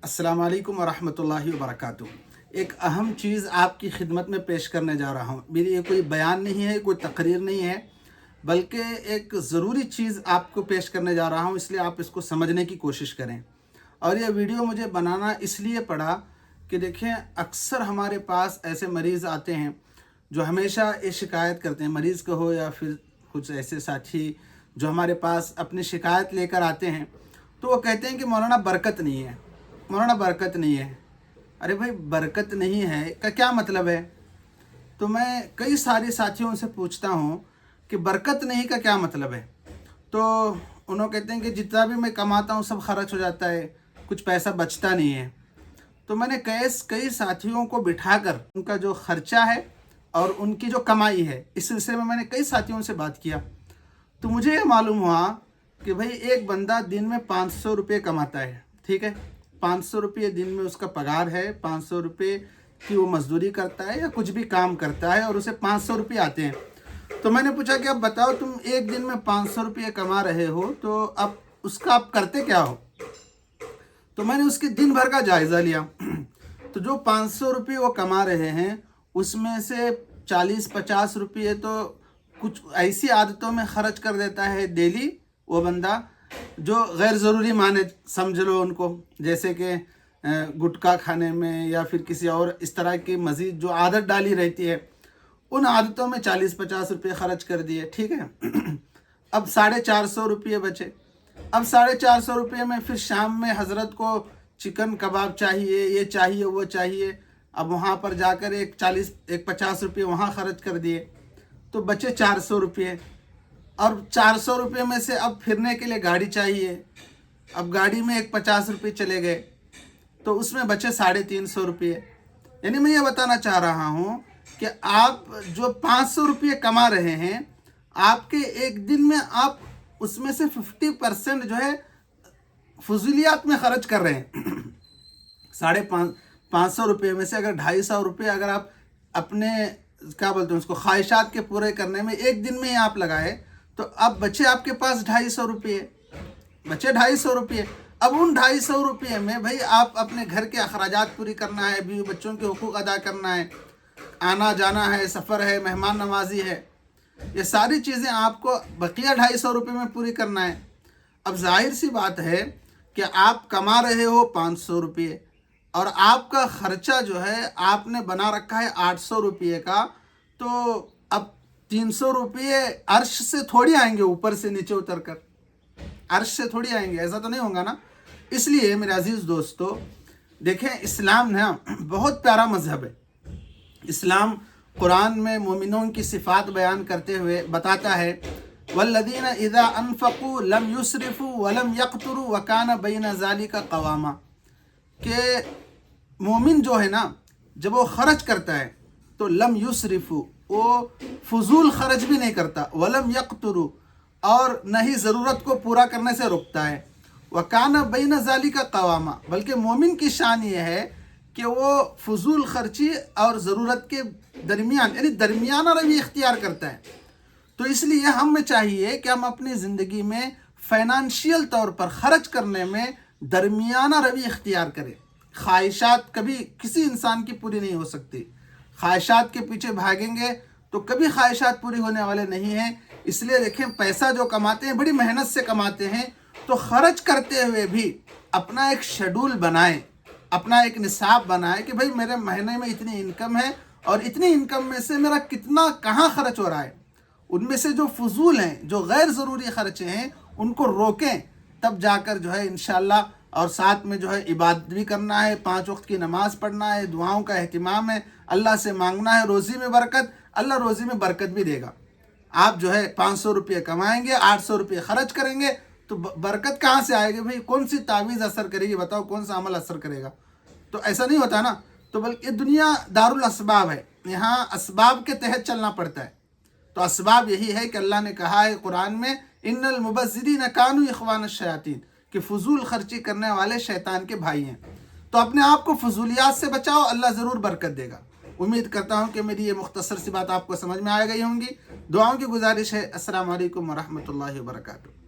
अस्सलाम वालेकुम वरहमतुल्लाहि वबरकातुहू। एक अहम चीज़ आपकी खिदमत में पेश करने जा रहा हूँ। मेरी ये कोई बयान नहीं है, कोई तकरीर नहीं है, बल्कि एक ज़रूरी चीज़ आपको पेश करने जा रहा हूँ, इसलिए आप इसको समझने की कोशिश करें। और ये वीडियो मुझे बनाना इसलिए पड़ा कि देखें, अक्सर हमारे पास ऐसे मरीज़ आते हैं जो हमेशा ये शिकायत करते हैं, मरीज़ का हो या फिर कुछ ऐसे साथी जो हमारे पास अपनी शिकायत लेकर आते हैं, तो वो कहते हैं कि मौलाना बरकत नहीं है, मौलाना बरकत नहीं है। अरे भाई, बरकत नहीं है का क्या मतलब है? तो मैं कई सारे साथियों से पूछता हूँ कि बरकत नहीं का क्या मतलब है, तो उन्होंने कहते हैं कि जितना भी मैं कमाता हूँ सब खर्च हो जाता है, कुछ पैसा बचता नहीं है। तो मैंने कई साथियों को बिठाकर उनका जो खर्चा है और उनकी जो कमाई है, इस सिलसिले में मैंने कई साथियों से बात किया। तो मुझे ये मालूम हुआ कि भाई एक बंदा दिन में 500 रुपये कमाता है, ठीक है, 500 रुपये दिन में उसका पगार है, 500 रुपये की वो मजदूरी करता है या कुछ भी काम करता है और उसे 500 रुपये आते हैं। तो मैंने पूछा कि अब बताओ, तुम एक दिन में 500 रुपये कमा रहे हो, तो अब उसका आप करते क्या हो? तो मैंने उसके दिन भर का जायज़ा लिया। तो जो 500 रुपये वो कमा रहे हैं, उसमें से 40-50 रुपये तो कुछ ऐसी आदतों में ख़र्च कर देता है डेली वो बंदा जो गैर ज़रूरी माने, समझ लो उनको, जैसे कि गुटखा खाने में या फिर किसी और इस तरह की मज़ीद जो आदत डाली रहती है, उन आदतों में 40-50 रुपये ख़र्च कर दिए, ठीक है। अब 450 रुपये बचे। अब 450 रुपये में फिर शाम में हज़रत को चिकन कबाब चाहिए, ये चाहिए, वो चाहिए। अब वहाँ पर जाकर एक 50 रुपये वहाँ ख़र्च कर दिए, तो बचे 400 रुपये। और 400 रुपये में से अब फिरने के लिए गाड़ी चाहिए, अब गाड़ी में एक 50 रुपये चले गए, तो उसमें बचे 350 रुपये। यानी मैं ये बताना चाह रहा हूँ कि आप जो 500 रुपये कमा रहे हैं, आपके एक दिन में आप उसमें से 50% जो है फजूलियात में ख़र्च कर रहे हैं। 550 रुपये में से अगर 250 रुपये अगर आप अपने क्या बोलते हैं उसको ख्वाहिशात के पूरे करने में एक दिन में ही आप लगाए, तो अब बचे आपके पास 250 रुपये, बचे 250 रुपये। अब उन 250 रुपये में भाई आप अपने घर के अखराजात पूरी करना है, बीवी बच्चों के हुकूक अदा करना है, आना जाना है, सफ़र है, मेहमान नवाजी है, ये सारी चीज़ें आपको बकिया 250 रुपये में पूरी करना है। अब जाहिर सी बात है कि आप कमा रहे हो 500 रुपये और आपका ख़र्चा जो है आपने बना रखा है 800 रुपये का, तो अब 300 रुपये अर्श से थोड़ी आएंगे, ऊपर से नीचे उतर कर अर्श से थोड़ी आएंगे, ऐसा तो नहीं होगा ना। इसलिए मेरे अजीज़ दोस्तों, देखें, इस्लाम ना बहुत प्यारा मज़हब है। इस्लाम कुरान में मोमिनों की सिफ़ात बयान करते हुए बताता है, वल्लदीना इज़ा अनफ़क़ू लम युसरिफ़ू वलम यक़तुरू वकाना बैन ज़ालिका क़वामा, कि मोमिन जो है ना, जब वो ख़र्च करता है तो लम युसरिफ़ू, वो फजूल ख़र्च भी नहीं करता, वलम यक़तुरू, और न ही ज़रूरत को पूरा करने से रुकता है, वकाना बैन ज़ालिका क़वामा, बल्कि मोमिन की शान ये है कि वो फजूल ख़र्ची और ज़रूरत के दरमियान यानी दरमियाना रवैया इख्तियार करता है। तो इसलिए हमें चाहिए कि हम अपनी ज़िंदगी में फ़ाइनेंशियल तौर पर ख़र्च करने में दरमियाना रवैया इख्तियार करें। ख्वाहिशात कभी किसी इंसान की पूरी नहीं हो सकती, ख्वाहिशात के पीछे भागेंगे तो कभी ख्वाहिशात पूरी होने वाले नहीं हैं। इसलिए देखें, पैसा जो कमाते हैं बड़ी मेहनत से कमाते हैं, तो ख़र्च करते हुए भी अपना एक शेड्यूल बनाएं, अपना एक निसाब बनाएं कि भाई मेरे महीने में इतनी इनकम है और इतनी इनकम में से मेरा कितना कहाँ ख़र्च हो रहा है। उनमें से जो फजूल हैं, जो गैर ज़रूरी ख़र्चे हैं, उनको रोकें, तब जाकर जो है इंशाअल्लाह, और साथ में जो है इबादत भी करना है, 5 वक्त की नमाज़ पढ़ना है, दुआओं का अहतिमाम है, अल्लाह से मांगना है रोज़ी में बरकत, अल्लाह रोज़ी में बरकत भी देगा। आप जो है 500 रुपये कमाएंगे, 800 रुपये ख़र्च करेंगे, तो बरकत कहाँ से आएगी भाई? कौन सी तावीज़ असर करेगी? बताओ, कौन सा अमल असर करेगा? तो ऐसा नहीं होता ना। तो बल्कि दुनिया दारुल असबाब है, यहाँ असबाब के तहत चलना पड़ता है। तो असबाब यही है कि अल्लाह ने कहा है कुरान में, इन्नल मुबज़्ज़िरीन कानू इख़वान अश-शयातीन, कि फ़ुज़ूल ख़र्ची करने वाले शैतान के भाई हैं। तो अपने आप को फ़ुज़ूलियात से बचाओ, अल्लाह ज़रूर बरकत देगा। उम्मीद करता हूँ कि मेरी ये मुख्तसर सी बात आपको समझ में आ गई होंगी। दुआओं की गुजारिश है। अस्सलामु अलैकुम वरहमतुल्लाहि वबरकातुहू।